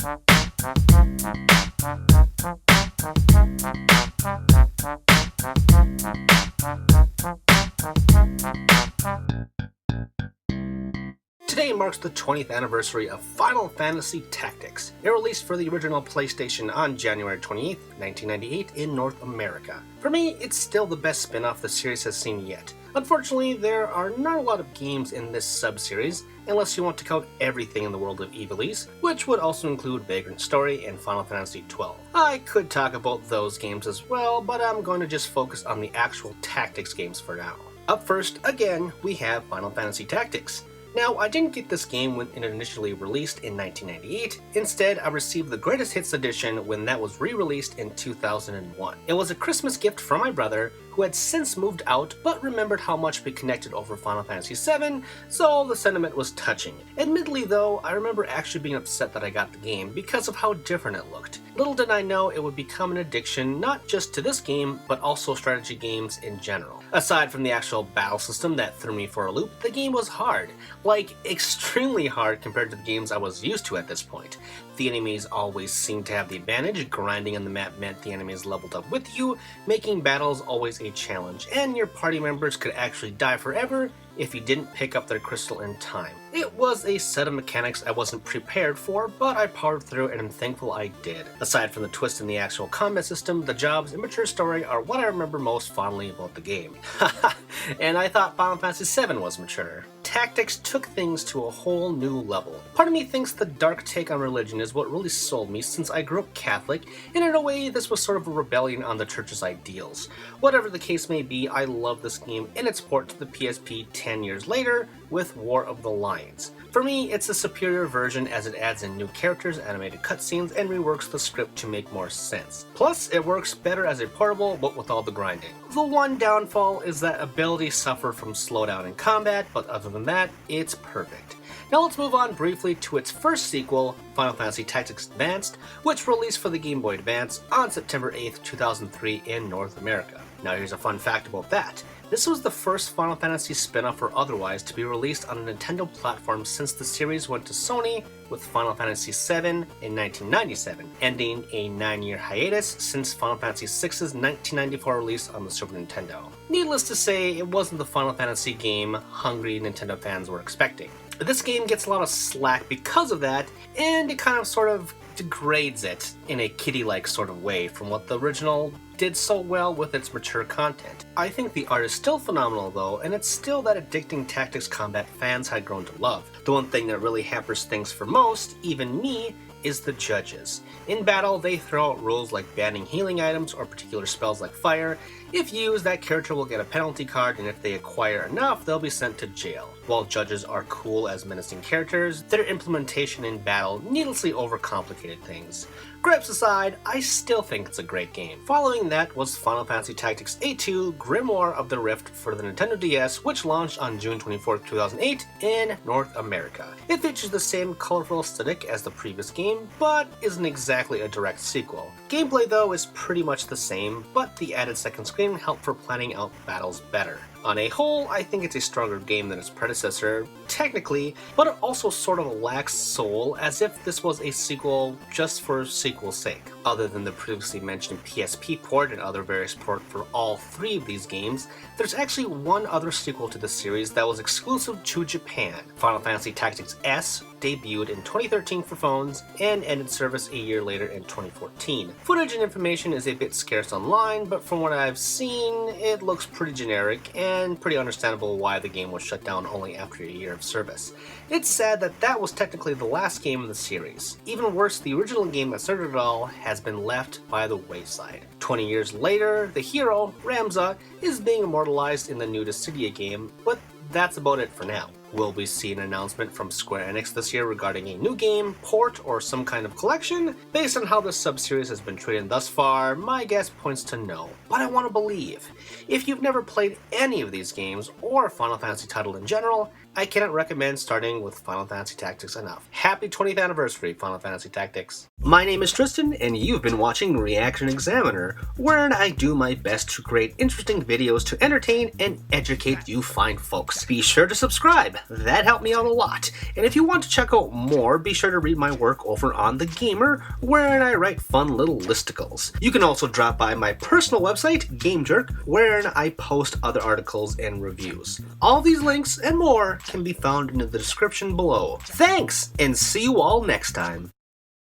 Today marks the 20th anniversary of Final Fantasy Tactics. It released for the original PlayStation on January 28, 1998 in North America. For me, it's still the best spin-off the series has seen yet. Unfortunately, there are not a lot of games in this sub-series, unless you want to count everything in the world of Ivalice, which would also include Vagrant Story and Final Fantasy XII. I could talk about those games as well, but I'm going to just focus on the actual Tactics games for now. Up first, again, we have Final Fantasy Tactics. Now, I didn't get this game when it initially released in 1998. Instead, I received the Greatest Hits edition when that was re-released in 2001. It was a Christmas gift from my brother, who had since moved out but remembered how much we connected over Final Fantasy VII, so the sentiment was touching. Admittedly though, I remember actually being upset that I got the game because of how different it looked. Little did I know it would become an addiction not just to this game, but also strategy games in general. Aside from the actual battle system that threw me for a loop, the game was hard. Like, extremely hard compared to the games I was used to at this point. The enemies always seemed to have the advantage, grinding on the map meant the enemies leveled up with you, making battles always a challenge, and your party members could actually die forever if you didn't pick up their crystal in time. It was a set of mechanics I wasn't prepared for, but I powered through and I'm thankful I did. Aside from the twist in the actual combat system, the jobs and mature story are what I remember most fondly about the game. And I thought Final Fantasy VII was mature. Tactics took things to a whole new level. Part of me thinks the dark take on religion is what really sold me since I grew up Catholic, and in a way this was sort of a rebellion on the church's ideals. Whatever the case may be, I love this game and its port to the PSP 10 years later with War of the Lions. For me, it's a superior version as it adds in new characters, animated cutscenes, and reworks the script to make more sense. Plus, it works better as a portable, but with all the grinding. The one downfall is that abilities suffer from slowdown in combat, but other than that, it's perfect. Now let's move on briefly to its first sequel, Final Fantasy Tactics Advanced, which released for the Game Boy Advance on September 8, 2003 in North America. Now here's a fun fact about that. This was the first Final Fantasy spin-off or otherwise to be released on a Nintendo platform since the series went to Sony with Final Fantasy VII in 1997, ending a 9-year hiatus since Final Fantasy VI's 1994 release on the Super Nintendo. Needless to say, it wasn't the Final Fantasy game hungry Nintendo fans were expecting. This game gets a lot of slack because of that, and it kind of sort of degrades it in a kiddie-like sort of way from what the original did so well with its mature content. I think the art is still phenomenal though, and it's still that addicting tactics combat fans had grown to love. The one thing that really hampers things for most, even me, is the judges. In battle, they throw out rules like banning healing items or particular spells like fire. If used, that character will get a penalty card, and if they acquire enough, they'll be sent to jail. While judges are cool as menacing characters, their implementation in battle needlessly overcomplicated things. Gripes aside, I still think it's a great game. Following that was Final Fantasy Tactics A2 Grimoire of the Rift for the Nintendo DS, which launched on June 24, 2008 in North America. It features the same colorful aesthetic as the previous game, but isn't exactly a direct sequel. Gameplay though is pretty much the same, but the added second screen helped for planning out battles better. On a whole, I think it's a stronger game than its predecessor, technically, but it also sort of lacks soul, as if this was a sequel just for sequel's sake. Other than the previously mentioned PSP port and other various port for all three of these games, there's actually one other sequel to the series that was exclusive to Japan. Final Fantasy Tactics S debuted in 2013 for phones and ended service a year later in 2014. Footage and information is a bit scarce online, but from what I've seen, it looks pretty generic and pretty understandable why the game was shut down only after a year of service. It's sad that that was technically the last game in the series. Even worse, the original game that started it all has been left by the wayside. 20 years later, the hero, Ramza, is being immortalized in the new Dissidia game, but that's about it for now. Will we see an announcement from Square Enix this year regarding a new game, port, or some kind of collection? Based on how this sub-series has been treated thus far, my guess points to no. But I want to believe. If you've never played any of these games, or a Final Fantasy title in general, I cannot recommend starting with Final Fantasy Tactics enough. Happy 20th anniversary, Final Fantasy Tactics. My name is Tristan, and you've been watching ReActionExaminer, wherein I do my best to create interesting videos to entertain and educate you fine folks. Be sure to subscribe, that helped me out a lot. And if you want to check out more, be sure to read my work over on The Gamer, wherein I write fun little listicles. You can also drop by my personal website, GameJerk, wherein I post other articles and reviews. All these links and more can be found in the description below. Thanks, and see you all next time.